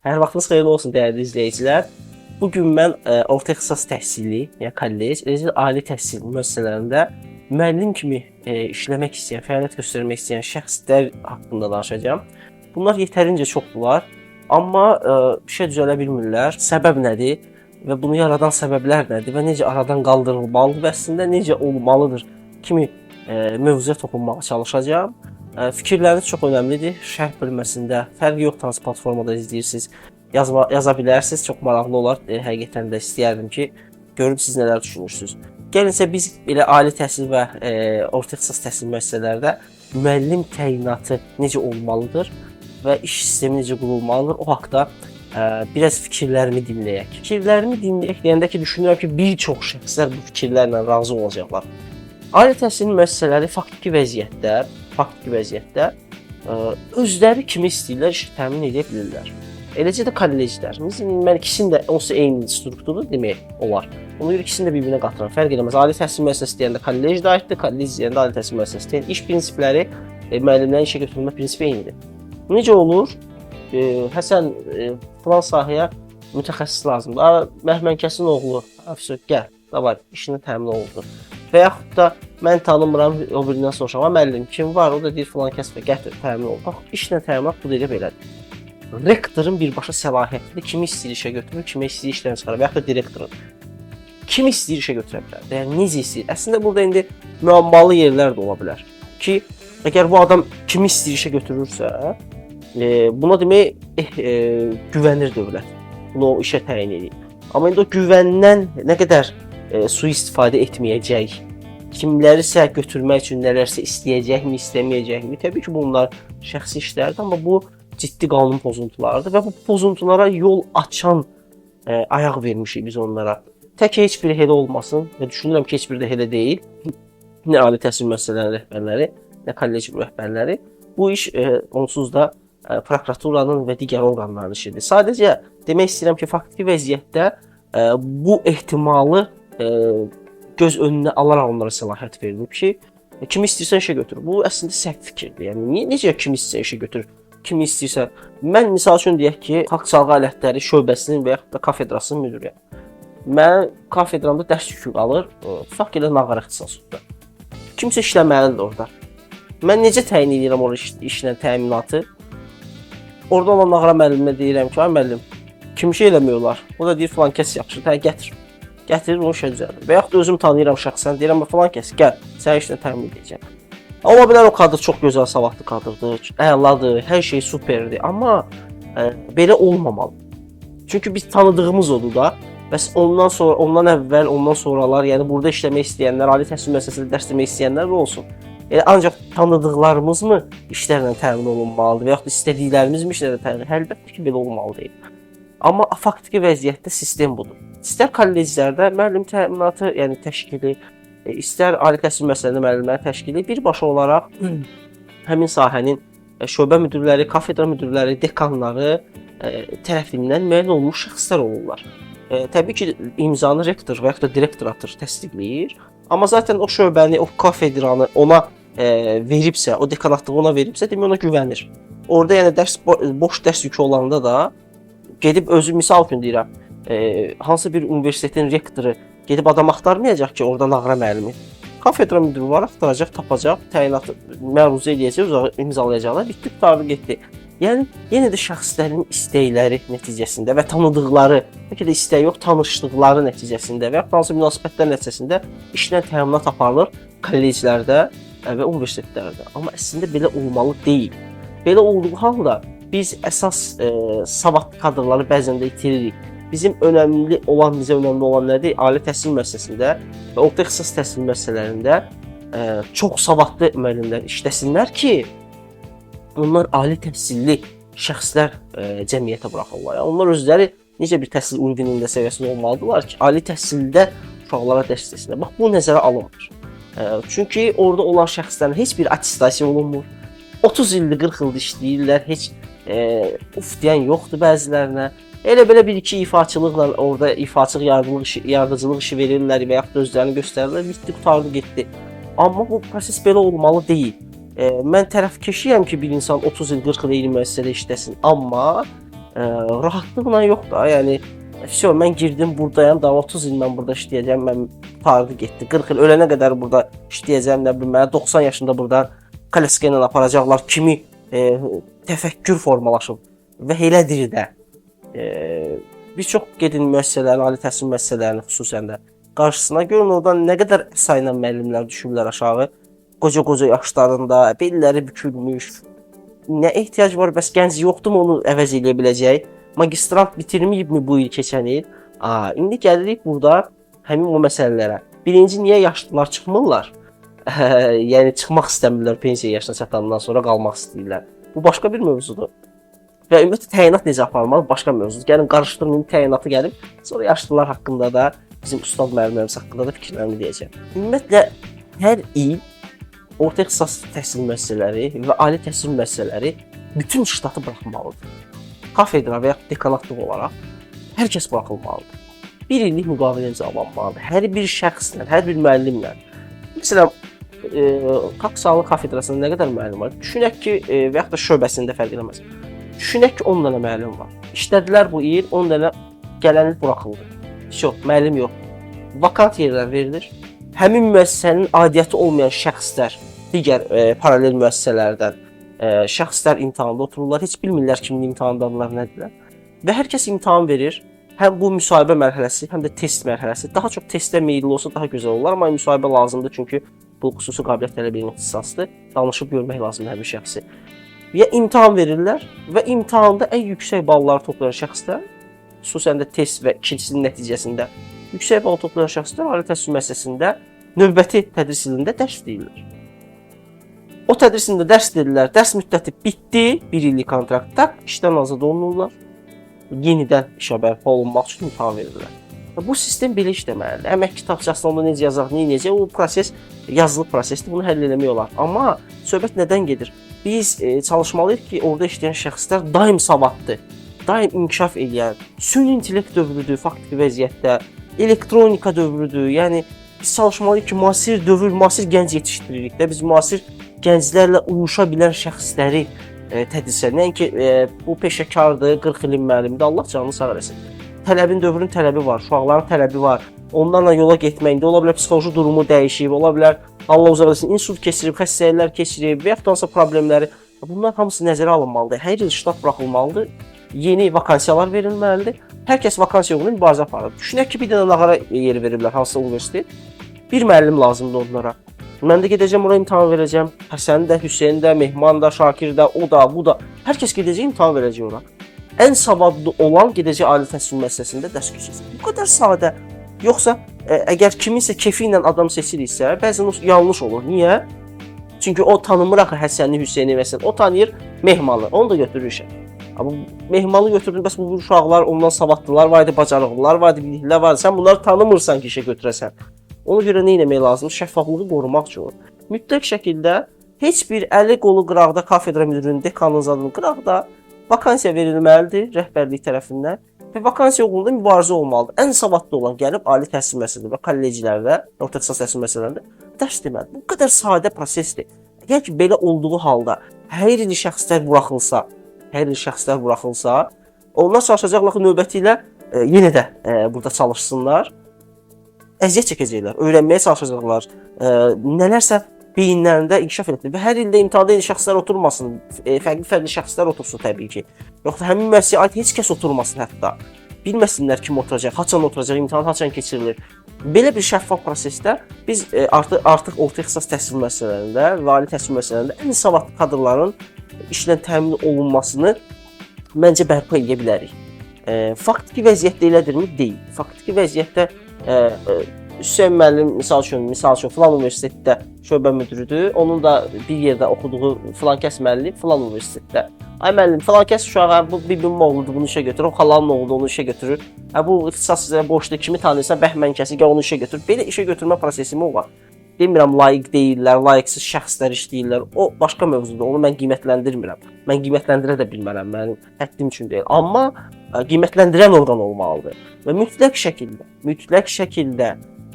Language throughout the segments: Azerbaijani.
Hər vaxtınız xeyirli olsun dəyərli izləyicilər. Bu gün mən orta ixtisas təhsili, yəni kollec, eləcə də ali təhsil müəssisələrində müəllim kimi işləmək istəyən, fəaliyyət göstərmək istəyən şəxslər haqqında danışacağam. Bunlar yetərincə çoxdular, amma bir şey düzələ bilmirlər. Səbəb nədir və bunu yaradan səbəblər nədir və necə aradan qaldırılmalıdır və əslində necə olmalıdır kimi mövzuya toxunmağa çalışacağam. Fikirləriniz çox önəmlidir. Şərh bölməsində fərqi yox, hansı platformada izləyirsiniz, yaza bilərsiniz. Çox maraqlı olar. Həqiqətən də istəyərdim ki, görüm siz nələr düşünürsünüz. Gəlinsə biz belə ali təhsil və orta ixtisas təhsil müəssisələrdə müəllim təyinatı necə olmalıdır və iş sistemi necə qurulmalıdır, o haqqda biraz fikirlərimi dinləyək. Fikirlərimi dinləyək deyəndə ki, düşünürəm ki, bir çox şəxslər bu fikirlərlə razı olacaqlar. Ali təhsil müəssisələri faktiki vəziyyətdə özləri kimi istəyirlər işi təmin edə bilirlər. Eləcə də kolleclərimiz, mən ikisinin də onsuz eyni strukturdur demək olar. Ona görə ikisini də bir-birinə qatıram. Fərq eləməz. Ali təhsil müəssisəsi deyəndə kollec də aiddir, kollec deyəndə ali təhsil müəssisəsi deyil. İş prinsipləri, müəllimlərin işə götürülmə prinsipi eynidir. Necə olur? Həsən filan sahəyə mütəxəssis lazımdır. Məhmənkəsin oğlu, gəl, davay, işini təmin olundu. Və yaxud da mən tanımıram, o birindən soruşam, müəllim kim var? O da deyir filan kəs və gətir, təmin ol. Bax, işlə təminat bu deyir belədir. Rektorun birbaşa səlahiyyətidir. Kimi istəyir işə götürür, kimi istəyir işdən çıxarır və yaxud da direktorun. Kimi istəyir işə götürə bilər. Yəni necə istəyir? Əslində burada indi müəmmalı yerlər də ola bilər. Ki, əgər bu adam kimi istəyir işə götürürsə, buna demək güvənir dövlət. Bunu o işə təyin edir. Amma indi o güvəndən nə qədər sui-istifadə etməyəcək, kimlərisə götürmək üçün nələrsə istəyəcəkmi, istəməyəcəkmi? Təbii ki, bunlar şəxsi işlərdir, amma bu ciddi qanun pozuntularıdır və bu pozuntulara yol açan ayaq vermişik biz onlara. Tək heç biri elə olmasın və düşünürəm ki, heç biri də elə deyil. Nə ali təhsil müəssisələrinin rəhbərləri, nə kollec rəhbərləri. Bu iş onsuz da prokuraturanın və digər orqanların işidir. Sadəcə demək istəyirəm ki, faktiki vəziyyətdə bu ehtimalı göz önünə alaraq onlara səlahiyyət verilib ki, kimi istəyirsən işə götür. Bu əslində səhv fikirdir. Yəni necə kimi istəyirsən işə götür? Kimi istəyirsən. Mən misal üçün deyək ki, Xalq Çalğı Alətləri şöbəsinin və yaxud da kafedrasının müdiriyəm. Mən kafedramda dərs yükü qalır, tutaq ki, nağara ixtisasında. Kimsə işləməlidir orada. Mən necə təyin edirəm o işlə təminatı? Orada olan nağara müəlliminə deyirəm ki, ay müəllim, kim şey eləmək olar? O da deyir filan kəs yaxşı, gətir. Gətirir onu işə düzəldir. Və yaxud da özüm tanıyıram şəxsən, deyirəm filan kəs, gəl, sənə işlə təmin edəcəm. Ola bilər o kadr çox gözəl, savadlı kadrdır, əladır, hər şey superdir, amma belə olmamalı. Çünki biz tanıdığımız odur da, bəs ondan əvvəl, ondan sonralar, yəni burada işləmək istəyənlər, ali təhsil müəssisəsində dərs demək istəyənlər olsun. Ancaq tanıdıqlarımız mı işlərlə təmin olunmalıdır və yaxud istədiklərimiz mi işlərlə təmin olunmalıdır? Əlbəttə ki, belə olmalı deyil. Amma faktiki vəziyyətdə sistem budur. İstər kolleclərdə müəllim təminatı, yəni təşkili, istər ali təhsil müəssisələrində müəllimlərin təşkili birbaşa olaraq həmin sahənin şöbə müdirləri, kafedra müdirləri, dekanları tərəfindən müəyyən olunmuş şəxslər olurlar. Təbii ki, imzanı rektor və yaxud da direktor atır, təsdiqləyir. Amma zaten o şöbəni, o kafedranı ona veribsə, o dekanatlığı ona veribsə, demək ona güvənir. Orada yəni boş dərs yükü olanda da gedib özü misal üçün deyirəm, hansı bir universitetin rektoru gedib adam axtarmayacaq ki, orada nağara müəllimi. Kafedra müdiri var, axtaracaq, tapacaq, təyinatı məruzə edəcək, imzalayacaqlar, bitdi, qutardı, getdi. Yəni, yenə də şəxslərin istəkləri nəticəsində və tanıdıqları, bəlkə də istək yox, tanışdıqları nəticəsində və yaxud hansı münasibətlər nəticəsində işlə təminat aparılır kolleclərdə və universitetlərdə. Amma əslində belə olmalı deyil. Belə olduğu halda biz əsas savadlı kadrları bəzən də itiririk. Bizim bizə önəmli olan nədir? Ali təhsil müəssisəsində və orta ixtisas təhsil müəssisələrində çox savadlı müəllimlər işləsinlər ki, onlar ali təhsilli şəxslər cəmiyyətə buraxırlar. Yəni, onlar özləri necə bir təhsil uyğunluğunda səviyyəsində olmalıdırlar ki, ali təhsildə uşaqlara dərs desinlər. Bax, bu nəzərə alınmır. Çünki orada olan şəxslərin heç bir attestasiya olunmur. 30 ildir, 40 ildir işləyirlər, heç uf deyən yoxdur bəzilərinə. Elə-belə bir-iki ifaçılıqla orada ifaçılıq yardımcılıq işi verirlər və yaxud da özlərini göstərirlər, bitdi, qutardı, getdi. Amma bu proses belə olmalı deyil. Mən tərəfkeşiyəm ki, bir insan 30 il, 40 il eyni müəssisədə işləsin, amma rahatlıqla yox da, yəni vəsə mən girdim burdayam, daha 30 il mən burada işləyəcəm, mən tarixi getdi. 40 il ölənə qədər burada işləyəcəm, nə bilim, mənə 90 yaşında burada kolyaska ilə aparacaqlar kimi təfəkkür formalaşıb və elədir də. Bir çox gedin müəssisələrin, ali təhsil müəssisələrinin xüsusən də qarşısına görün oradan nə qədər sayla müəllimlər düşüblər aşağı. Qoca yaşlarında, belləri bükülmüş. Nə ehtiyac var, bəs gənc yoxdurmu onu əvəz edə biləcək? Magistrant bitirməyibmi bu il keçən il? İndi gəlirik burada həmin o məsələlərə. Birinci, niyə yaşlılar çıxmırlar? Yəni çıxmaq istəmirlər pensiya yaşına çatandan sonra qalmaq istəyirlər. Bu başqa bir mövzudur. Və ümumiyyətlə təyinat necə aparılmalı başqa mövzudur. Gəlin qarışdırmayın, təyinatı gəlib, sonra yaşlılar haqqında da, bizim ustad müəllimlərimiz haqqında da fikirlərimi deyəcəm. Ümumiyyətlə hər il orta ixtisas təhsil müəssisələri və ali təhsil müəssisələri bütün ştatı buraxmalıdır. Kafedra və ya dekanatlıq olaraq hər kəs buraxılmalıdır. Bir illik müqavilə imzalanmalıdır. Hər bir şəxslə, hər bir müəllimlə. Məsələn, Haqq Sağlıq Kafedrasında nə qədər müəllim var? Düşünək ki, və yaxud da şöbəsində fərq eləməz. Düşünək ki, 10 dənə müəllim var. İşlədilər bu il, 10 dənə gələn il buraxıldı. Müəllim yox. Vakant yerlər verilir. Həmin müəssisənin aidiyyəti olmayan şəxslər, digər paralel müəssisələrdən şəxslər imtahanda otururlar. Heç bilmirlər kimin imtahandadırlar, nədirlər. Və hər kəs imtahan verir. Həm bu müsahibə mərhələsi, həm də test mərhələsi. Daha çox testə meyilli olsa daha gözəl olar, amma müsahibə lazımdır çünki bu xüsusi qabiliyyət tələb edən ixtisasdır. Danışıb görmək lazımdır həmin şəxsi. Ya imtahan verirlər və imtahanda ən yüksək balları toplayan şəxslər, xüsusən də test və ikincisinin nəticəsində yüksək bal toplayan şəxslər ali təhsil müəssisəsində növbəti tədris ilində dərs deyirlər. O tədris ilində dərs deyirlər, dərs müddəti bitdi, 1 illik kontraktda işdən azad olunurlar. Yenidən işə bərpa olunmaq üçün imtahan verirlər. Bu sistem belə işləməlidir. Əmək kitabçasında onu necə yazaq, necə? O proses yazılı prosesdir, bunu həll etmək olar. Amma söhbət nədən gedir? Biz çalışmalıyıq ki, orada işləyən şəxslər daim savadlı, daim inkişaf edən, süni intellekt dövrüdür faktiki vəziyyətdə, elektronika dövrüdür. Yəni biz çalışmalıyıq ki, müasir dövr, müasir gənc yetişdiririk də, biz müasir gənclərlə uyuşa bilən şəxsləri tədrisə. Nəinki bu peşəkardır, 40 ilin müəllimidir, Allah canını sağ eləsin. Dövrün tələbi var, uşaqların tələbi var. Onlarla yola getməkdə ola bilər psixoloji durumu dəyişib, ola bilər Allah uzaq eləsin, insult keçirib, xəstəliklər keçirib və yaxud da hansısa problemləri. Bunlar hamısı nəzərə alınmalıdır. Hər il ştat buraxılmalıdır. Yeni vakansiyalar verilməlidir. Hər kəs vakansiya uğrunda mübarizə aparır. Düşünək ki, bir dənə nağara yeri veriblər hansısa universitet. Bir müəllim lazımdır onlara. Mən də gedəcəm ora imtahan verəcəm. Həsən də, Hüseyn də, Mehman da, Şakir də, o da, bu da. Hər kəs gedəcək imtahan verəcək ora. Ən savadlı olan gedəcək ali təhsil müəssisəsində dərs keçəcək. Bu qədər sadə. Yoxsa əgər kiminsə kefi ilə adam seçilirsə, bəzən o yanlış olur. Niyə? Çünki o tanımır axı Həsəni, Hüseyni məsələn. O tanıyır Mehmanı. Onu da götürür işə. Amma Mehmanı götürdün, bəs bu uşaqlar ondan savadlılar var idi, bacarıqlılar var idi, biliklər var idi. Sən bunları tanımırsan ki, işə götürəsən. Ona görə nə etmək lazımdır? Şəffaflığı qorumaq üçün. Mütləq şəkildə heç bir əli qolu qıraqda kafedra müdirinin, dekanın zadının qıraqda vakansiya verilməlidir rəhbərlik tərəfindən və vakansiya uğrunda mübarizə olmalıdır. Ən savadlı olan gəlib ali təhsil müəssisələrində və kolleclərdə, orta ixtisas təhsil müəssisələrində dərs deməlidir. Bu qədər sadə prosesdir. Əgər ki, belə olduğu halda hər il şəxslər buraxılsa, onlar çalışacaqlar ki, növbəti ilə yenə də burada çalışsınlar. Əziyyət çəkəcəklər, öyrənməyə çalışacaqlar. Nələrsə beyinlərində inkişaf etdir. Və hər ildə imtahanda eyni şəxslər oturmasın, fərqli şəxslər otursun təbii ki. Yoxsa həmin müəssisəyə aid heç kəs oturmasın hətta. Bilməsinlər kim oturacaq, haçan oturacaq, imtahan haçan keçirilir. Belə bir şəffaf prosesdə biz artıq orta ixtisas təhsil müəssisələrində və ali təhsil müəssisələrində ən savadlı kadrların işlə təmin olunmasını məncə bərpa edə bilərik. Faktiki vəziyyətdə elədirmi? Deyil. Faktiki vəziyyətdə Hüseyn müəllim misal üçün filan universitetdə şöbə müdürüdür. Onun da bir yerdə oxuduğu filankəs müəllim filan universitetdə. Ay müəllim, filankəs uşağı bu bibimin oğludur, bunu işə götürür. O xalanın oğludur, onu işə götürür. Bu ixtisas boşda kimi tanıyırsan, bəhmən kəsi, onu işə götürür. Belə işə götürmə prosesi mi var? Demirəm layiq deyirlər, layiqsiz şəxslər işləyirlər. O başqa mövzudur. Onu mən qiymətləndirmirəm. Mən qiymətləndirə də bilmərəm. Mənim həddim üçün deyil. Amma qiymətləndirən orqan olmalıdır. Və mütləq şəkildə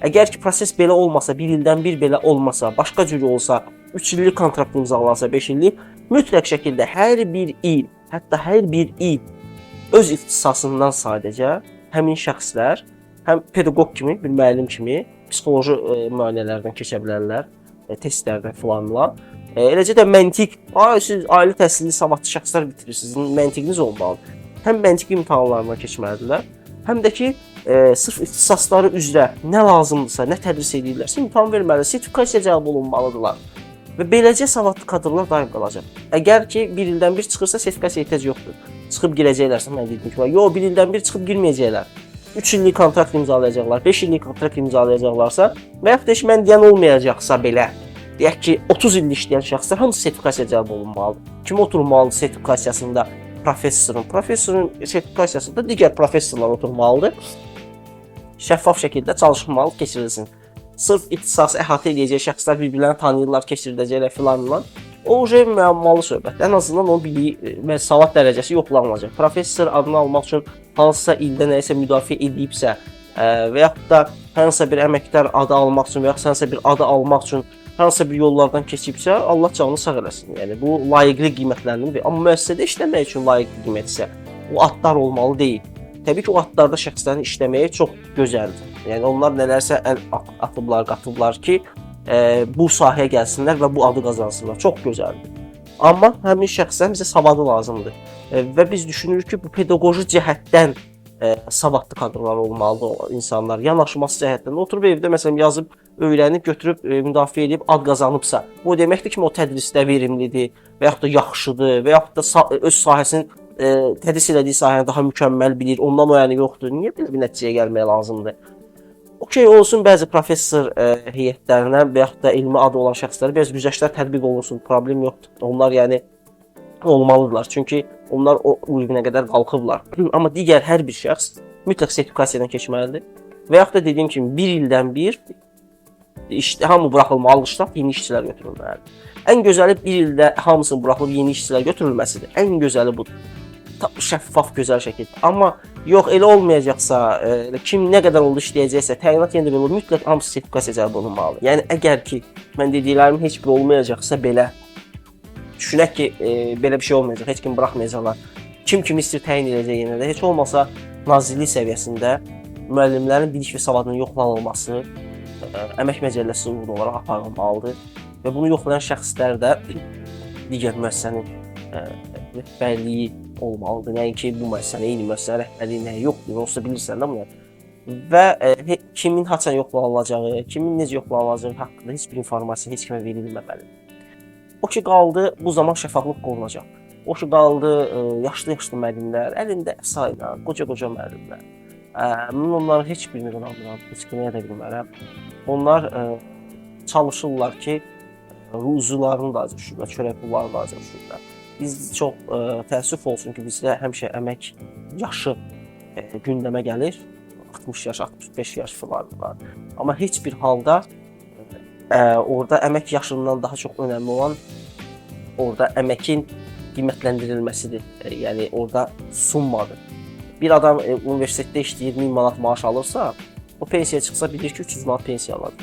əgər ki proses belə olmasa, bir ildən bir belə olmasa, başqa cür olsa, 3 illik kontrakt imzalansa, 5 illik, mütləq şəkildə hər bir il, hətta hər bir il öz ixtisasından sadəcə həmin şəxslər həm pedaqoq kimi, bir müəllim kimi psixoloji müayinələrdən keçə bilərlər, testlərdən filanla. Eləcə də məntiq, siz ali təhsilli savadlı şəxslər bitirirsiniz, məntiqiniz olmalı. Həm məntiq imtahanlarından keçməlidirlər, həm də ki, sırf ixtisasları üzrə nə lazımdırsa, nə tədris edirlərsə imtahan verməli, sertifikasiya cəlb olunmalıdırlar. Və beləcə savadlı kadrlar daim qalacaq. Əgər ki, bir ildən bir çıxırsa sertifikasiya ehtiyac yoxdur. Çıxıb girəcəklərsə, mən dedim ki, yox, bir ildən bir çıxıb girməyəcəklər. 3 illik kontrakt imzalayacaqlar, 5 illik kontrakt imzalayacaqlarsa və yaxud da ki, mən deyən olmayacaqsa belə, deyək ki, 30 illik işləyən şəxslər hamısı sertifikasiya cəlb olunmalıdır. Kim oturmalıdır sertifikasiyasında? Professorun sertifikasiyasında digər professorlar oturmalıdır. Şəffaf şəkildə çalışmalı keçirilsin. Sırf ixtisası əhatə edəcək şəxslər bir-birlərini tanıyırlar, keçirdəcəklər filanla. O müəmmalı söhbət. Ən azından o biliyi və savad dərəcəsi yoxlanılacaq. Professor adını almaq üçün hansısa ildə nəyisə müdafiə edibsə və yaxud da hansısa bir əməkdar adı almaq üçün və yaxud hansısa bir adı almaq üçün hansısa bir yollardan keçibsə, Allah canını sağ eləsin. Yəni bu layiqli qiymətləndirilir. Amma müəssisədə işləmək üçün layiqli qiymətsə, o adlar olmalı deyil. Təbii ki, o adlarda şəxslərin işləməyi çox gözəldir. Yəni onlar nələrsə əl atıblar, qatıblar ki, bu sahəyə gəlsinlər və bu adı qazansınlar. Çox gözəldir. Amma həmin şəxsdən bizə savadı lazımdır. Və biz düşünürük ki, bu pedaqoji cəhətdən savadlı kadrlar olmalıdır insanlar. Yanaşması cəhətdən oturub evdə məsələn yazıb, öyrənib, götürüb, müdafiə edib ad qazanıbsa, bu deməkdir ki, o tədrisdə verimlidir və yaxud da yaxşıdır və yaxud da öz sahəsinin tədris elədiyi sahəni daha mükəmməl bilir, ondan o yəni yoxdur. Niyə belə bir nəticəyə gəlmək lazımdır? Okey olsun, bəzi professor heyətlərinə və yaxud da elmi adı olan şəxslərə bəzi güzəştlər tətbiq olunsun, problem yoxdur. Onlar yəni olmalıdırlar, çünki onlar o uyğuna qədər qalxıblar. Amma digər hər bir şəxs mütləq sertifikasiyadan keçməlidir. Və yaxud da dediyim kimi, bir ildən bir hamı buraxılmalı, ştab yeni işçilər götürülməlidir. Ən gözəli bir ildə hamısını buraxılıb yeni işçilər götürülməsidir. Ən gözəli budur. Şəffaf, gözəl şəkildə. Amma yox, elə olmayacaqsa, kim nə qədər oldu işləyəcəksə, təyinat yenidən olur, mütləq hamısı sertifikasiya cəlb olunmalıdır. Yəni, əgər ki, mən dediklərimin heç biri olmayacaqsa belə, düşünək ki, belə bir şey olmayacaq, heç kim buraxmayacaqlar. Kim istəyir təyin edəcək yenə də, heç olmasa nazirlik səviyyəsində müəllimlərin bilik və savadının yoxlanılması əmək məcəlləsi uyğun olaraq aparılmalıdır. Və bunu yoxlayan şəxslər də digər müəssisənin rəhbərliyi olmalıdır. Nəinki bu müəssisənin, eyni müəssisənin rəhbərliyi nəyi yoxdur, olsa bilirsən də bunu. Və kimin haçan yoxlanılacağı, kimin necə yoxlanılacağı haqqında heç bir informasiya heç kimə verilməməlidir. O ki qaldı, bu zaman şəffaflıq qorunacaq. O ki qaldı, yaşlı müəllimlər, əlində əsa ilə, qoca müəllimlər. Mən onların heç birini qınamıram, heç kimi edə bilmərəm. Onlar çalışırlar ki, ruzularını da açırlar, çörək pullarını da açırlar. Biz çox təəssüf olsun ki, bizdə həmişə əmək yaşı gündəmə gəlir. 60 yaş, 65 yaş falan var. Amma heç bir halda orada əmək yaşından daha çox önəmli olan orada əməkin qiymətləndirilməsidir. Yəni orada sunmadır. Bir adam universitetdə işləyir, 1000 manat maaş alırsa, o pensiyaya çıxsa bilir ki, 300 manat pensiya alır.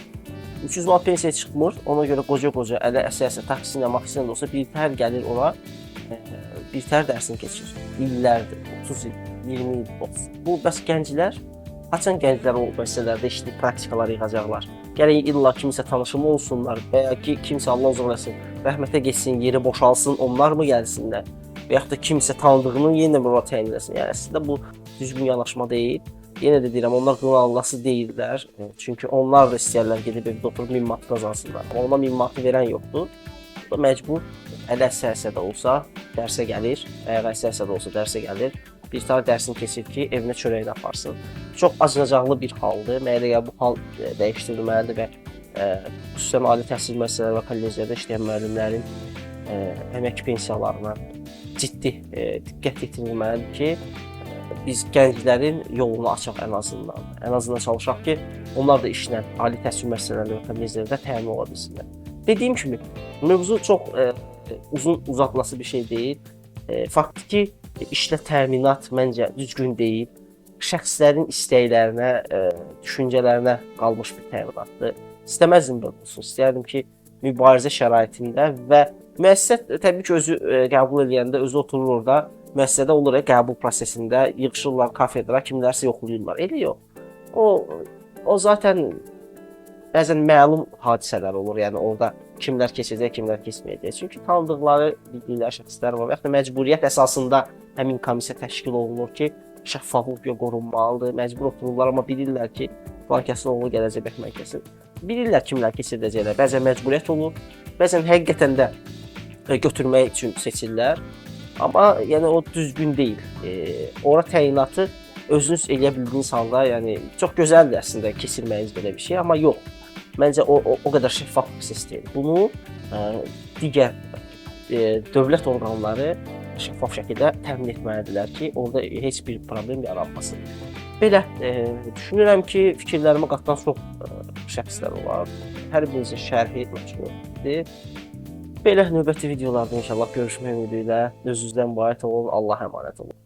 300 manat pensiyaya çıxmır, ona görə qoca ələ əsə-əsə, taksi ilə, maksimum da olsa birtəhər gəlir ora, birtəhər dərsini keçir. İllərdir, 30 il, 20 il. Bu, bəs gənclər, haçan gənclər o müəssisələrdə işləyib praktikalar yığacaqlar. Gərək illa kimsə tanışımı olsunlar və ya ki, kimsə Allah uzun eləsin, rəhmətə geçsin, yeri boşalsın, onlar mı gəlsinlər? Və yaxud da kimsə tanıdığını yenə buna təyin eləsin. Yəni, əslində bu düzgün yanaşma deyil. Yenə də deyirəm, onlar qınanılası deyirlər. Çünki onlar da istəyərlər gedib evdə oturub 1000 manat qazansınlar. Amma ona 1000 manatı verən yoxdur. O da məcbur, ələ əsə-əsə də olsa dərsə gəlir, əgər əsə-əsə də olsa dərsə gəlir. Bir tane dərsini keçir ki, evinə çörəyini aparsın. Çox acınacaqlı bir haldır. Mənə elə bu hal dəyişdirilməlidir və xüsusən ali təhsil müəssisələri və kolleclərdə işləyən müəllimlərin əmək pensiyalarına ciddi diqqət yetirilməlidir ki, biz gənclərin yolunu açaq ən azından. Ən azından çalışaq ki, onlar da işlə ali təhsil müəssisələrində və kolleclərdə təmin ola bilsinlər. Dediyim kimi, mövzu çox uzatılası bir şey deyil. Faktiki işlə təminat məncə düzgün deyil. Şəxslərin istəklərinə, düşüncələrinə qalmış bir təminatdır. İstəməzdim belə olsun. İstəyərdim ki, mübarizə şəraitində və müəssisə təbii ki, özü qəbul edəndə özü oturur orada müəssisədə olur qəbul prosesində yığışırlar kafedra, kimlərsə yoxlayırlar. Elə yox. O zaten bəzən məlum hadisələr olur. Yəni orada kimlər keçəcək, kimlər keçməyəcək. Çünki tanıdıqları, bildikləri şəxslər var və ya da məcburiyyət əsasında həmin komissiya təşkil olunur ki, şəffaflıq qorunmalıdır. Məcbur otururlar, amma bilirlər ki, filan kəsin oğlu gələcək Bəhmən kəsin. Bilirlər kimlər keçirdəcəklər. Bəzən məcburiyyət olur, bəzən həqiqətən də götürmək üçün seçirlər. Amma yəni o düzgün deyil. Ora təyinatı özünüz eləyə bildiyiniz halda, yəni çox gözəldir əslində keçirməyiniz belə bir şey, amma yox. Məncə o qədər şəffaf proses deyil. Bunu digər dövlət orqanları şəffaf şəkildə təmin etməlidirlər ki, orada heç bir problem yaranmasın. Belə düşünürəm ki, fikirlərimə qatan çox şəxslər olar. Hər birinizin şərhi məşğuldur. Belə növbəti videolarda inşallah görüşmək ümidi ilə özünüzdən müğayət olun. Allah'a əmanət olun.